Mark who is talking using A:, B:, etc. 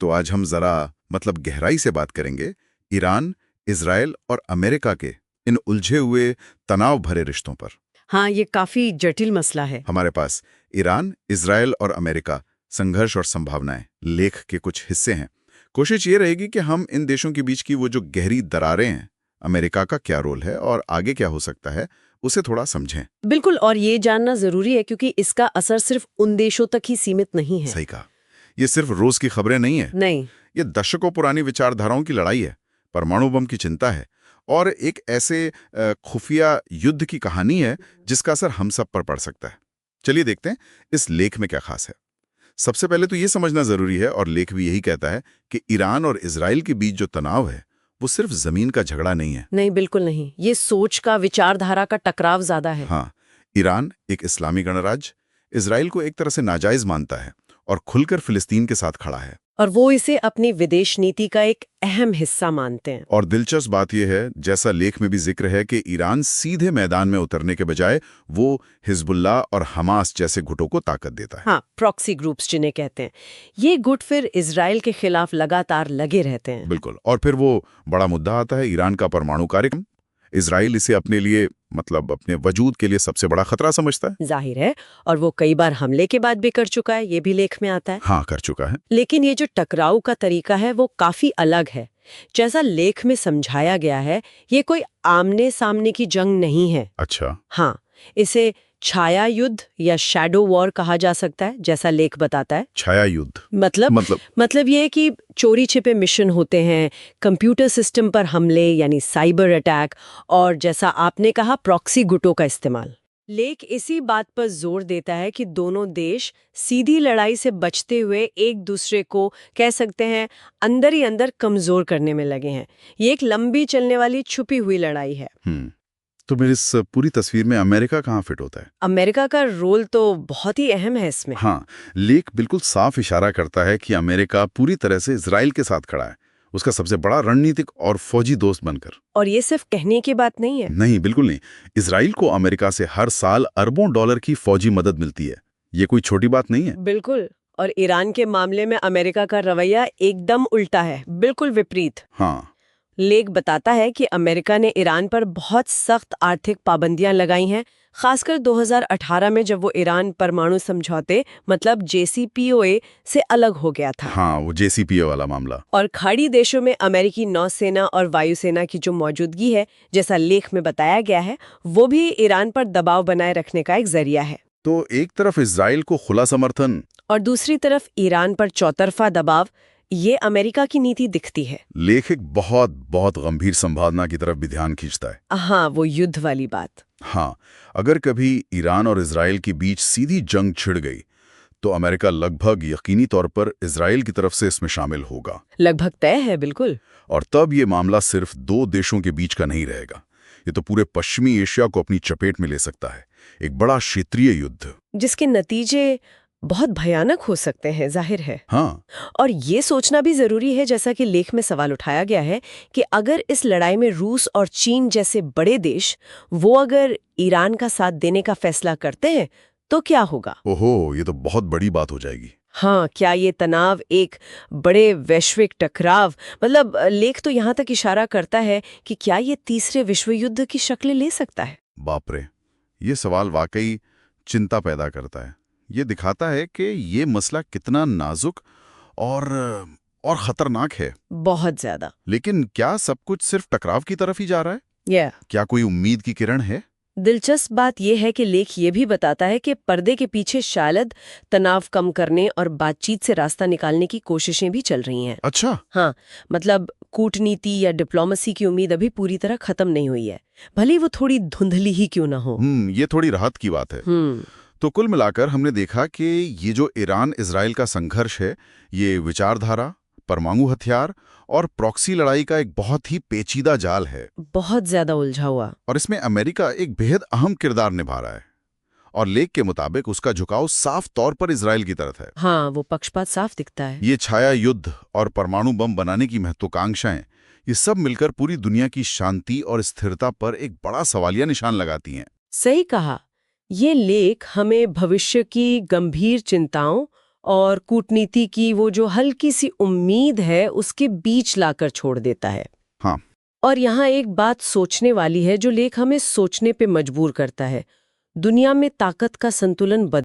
A: तो आज हम जरा गहराई से बात करेंगे ईरान, इजराइल और अमेरिका के इन उलझे हुए तनाव भरे रिश्तों पर।
B: हाँ, ये काफी जटिल मसला है।
A: हमारे पास ईरान, इजराइल और अमेरिका संघर्ष और संभावनाएं लेख के कुछ हिस्से हैं। कोशिश ये रहेगी कि हम इन देशों के बीच की वो जो गहरी दरारें हैं, अमेरिका का क्या रोल है और आगे क्या हो सकता है, उसे थोड़ा समझें।
B: बिल्कुल, और ये जानना जरूरी है क्योंकि इसका असर सिर्फ उन देशों तक ही सीमित नहीं है।
A: सही कहा। ये सिर्फ रोज की खबरें नहीं है,
B: नहीं,
A: ये दशकों पुरानी विचारधाराओं की लड़ाई है, परमाणु बम की चिंता है और एक ऐसे खुफिया युद्ध की कहानी है जिसका असर हम सब पर पड़ सकता है। चलिए देखते हैं इस लेख में क्या खास है। सबसे पहले तो ये समझना जरूरी है, और लेख भी यही कहता है कि ईरान और इजराइल के बीच जो तनाव है वो सिर्फ जमीन का झगड़ा नहीं है।
B: नहीं, बिल्कुल नहीं। ये सोच का, विचारधारा का टकराव ज्यादा है।
A: हाँ, ईरान एक इस्लामी गणराज्य इजराइल को एक तरह से नाजायज मानता है और खुलकर फिलिस्तीन के साथ खड़ा है,
B: और वो इसे अपनी विदेश नीति का एक अहम हिस्सा मानते हैं।
A: और दिलचस्प बात यह है, जैसा लेख में भी जिक्र है, कि ईरान सीधे मैदान में उतरने के बजाय वो हिजबुल्लाह और हमास जैसे गुटों को ताकत देता है।
B: हाँ, प्रॉक्सी ग्रुप्स जिन्हें कहते हैं। ये गुट फिर इजराइल के खिलाफ लगातार लगे रहते हैं।
A: बिल्कुल। और फिर वो बड़ा मुद्दा आता है ईरान का परमाणु कार्यक्रम। इजराइल इसे अपने लिए अपने वजूद के लिए सबसे बड़ा खतरा समझता है।
B: जाहिर है, और वो कई बार हमले के बाद भी कर चुका है, ये भी लेख में आता है।
A: हाँ, कर चुका है।
B: लेकिन ये जो टकराव का तरीका है वो काफी अलग है। जैसा लेख में समझाया गया है, ये कोई आमने सामने की जंग नहीं है।
A: अच्छा।
B: हाँ, इसे छाया युद्ध या शैडो वॉर कहा जा सकता है, जैसा लेख बताता है।
A: छाया युद्ध
B: मतलब ये है कि चोरी छिपे मिशन होते हैं, कंप्यूटर सिस्टम पर हमले यानी साइबर अटैक, और जैसा आपने कहा प्रॉक्सी गुटों का इस्तेमाल। लेख इसी बात पर जोर देता है कि दोनों देश सीधी लड़ाई से बचते हुए एक दूसरे को, कह सकते हैं, अंदर ही अंदर कमजोर करने में लगे हैं। ये एक लंबी चलने वाली छुपी हुई लड़ाई है।
A: तो मेरी इस पूरी तस्वीर में अमेरिका कहाँ फिट होता है?
B: अमेरिका का रोल तो बहुत ही अहम है इसमें।
A: हाँ, लेख बिल्कुल साफ इशारा करता है कि अमेरिका पूरी तरह से इजराइल के साथ खड़ा है, उसका सबसे बड़ा रणनीतिक और फौजी दोस्त बनकर।
B: और ये सिर्फ कहने की बात नहीं है।
A: नहीं, बिल्कुल नहीं। इजराइल को अमेरिका से हर साल अरबों डॉलर की फौजी मदद मिलती है, ये कोई छोटी बात नहीं है।
B: बिल्कुल। और ईरान के मामले में अमेरिका का रवैया एकदम उल्टा है, बिल्कुल विपरीत।
A: हाँ।
B: लेख बताता है कि अमेरिका ने ईरान पर बहुत सख्त आर्थिक पाबंदियां लगाई हैं, खासकर 2018 में, जब वो ईरान परमाणु समझौते JCPOA से अलग हो गया था।
A: हाँ, वो JCPOA वाला मामला।
B: और खाड़ी देशों में अमेरिकी नौसेना और वायुसेना की जो मौजूदगी है, जैसा लेख में बताया गया है, वो भी ईरान पर दबाव बनाए रखने का एक जरिया है।
A: तो एक तरफ इजराइल को खुला समर्थन
B: और दूसरी तरफ ईरान पर चौतरफा दबाव, ये अमेरिका की नीति दिखती है।
A: लेख एक बहुत बहुत गंभीर संभावना की तरफ भी ध्यान खींचता है।
B: हाँ, वो युद्ध वाली बात।
A: हाँ, अगर कभी ईरान और इजराइल के बीच सीधी जंग छिड़ गई तो अमेरिका लगभग यकीनी तौर पर इजराइल की तरफ से इसमें शामिल होगा।
B: लगभग तय है, बिल्कुल।
A: और तब ये मामला सिर्फ दो देशों के बीच का नहीं रहेगा, ये तो पूरे पश्चिमी एशिया को अपनी चपेट में ले सकता है। एक बड़ा क्षेत्रीय युद्ध
B: जिसके नतीजे बहुत भयानक हो सकते हैं, जाहिर है।
A: हाँ।
B: और ये सोचना भी जरूरी है, जैसा कि लेख में सवाल उठाया गया है, कि अगर इस लड़ाई में रूस और चीन जैसे बड़े देश, वो अगर ईरान का साथ देने का फैसला करते हैं तो क्या होगा?
A: ओहो, ये तो बहुत बड़ी बात हो जाएगी।
B: हाँ, क्या ये तनाव एक बड़े वैश्विक टकराव, लेख तो यहाँ तक इशारा करता है कि क्या ये तीसरे विश्व युद्ध की शक्ल ले सकता है?
A: बाप रे, ये सवाल वाकई चिंता पैदा करता है। ये दिखाता है कि ये मसला कितना नाजुक और खतरनाक है।
B: बहुत ज्यादा।
A: लेकिन क्या सब कुछ सिर्फ टकराव की तरफ ही जा रहा है? क्या कोई उम्मीद की किरण है?
B: दिलचस्प बात यह है कि लेख ये भी बताता है कि पर्दे के पीछे शायद तनाव कम करने और बातचीत से रास्ता निकालने की कोशिशें भी चल रही हैं।
A: अच्छा।
B: हाँ, कूटनीति या डिप्लोमेसी की उम्मीद अभी पूरी तरह खत्म नहीं हुई है, भले वो थोड़ी धुंधली ही क्यों ना हो।
A: ये थोड़ी राहत की बात है। तो कुल मिलाकर हमने देखा कि ये जो ईरान इजराइल का संघर्ष है, ये विचारधारा, परमाणु हथियार और प्रॉक्सी लड़ाई का एक बहुत ही पेचीदा जाल है,
B: बहुत ज्यादा उलझा हुआ।
A: और इसमें अमेरिका एक बेहद अहम किरदार निभा रहा है। और लेख के मुताबिक उसका झुकाव साफ तौर पर इजराइल की तरफ है।
B: हाँ, वो पक्षपात साफ दिखता है।
A: ये छाया युद्ध और परमाणु बम बनाने की महत्वाकांक्षाएं, ये सब मिलकर पूरी दुनिया की शांति और स्थिरता पर एक बड़ा सवालिया निशान लगाती हैं।
B: सही कहा। ये लेख हमें भविष्य की गंभीर चिंताओं और कूटनीति की वो जो हल्की सी उम्मीद है उसके बीच लाकर छोड़ देता है।
A: हाँ।
B: और यहाँ एक बात सोचने वाली है जो लेख हमें सोचने पे मजबूर करता है। दुनिया में ताकत का संतुलन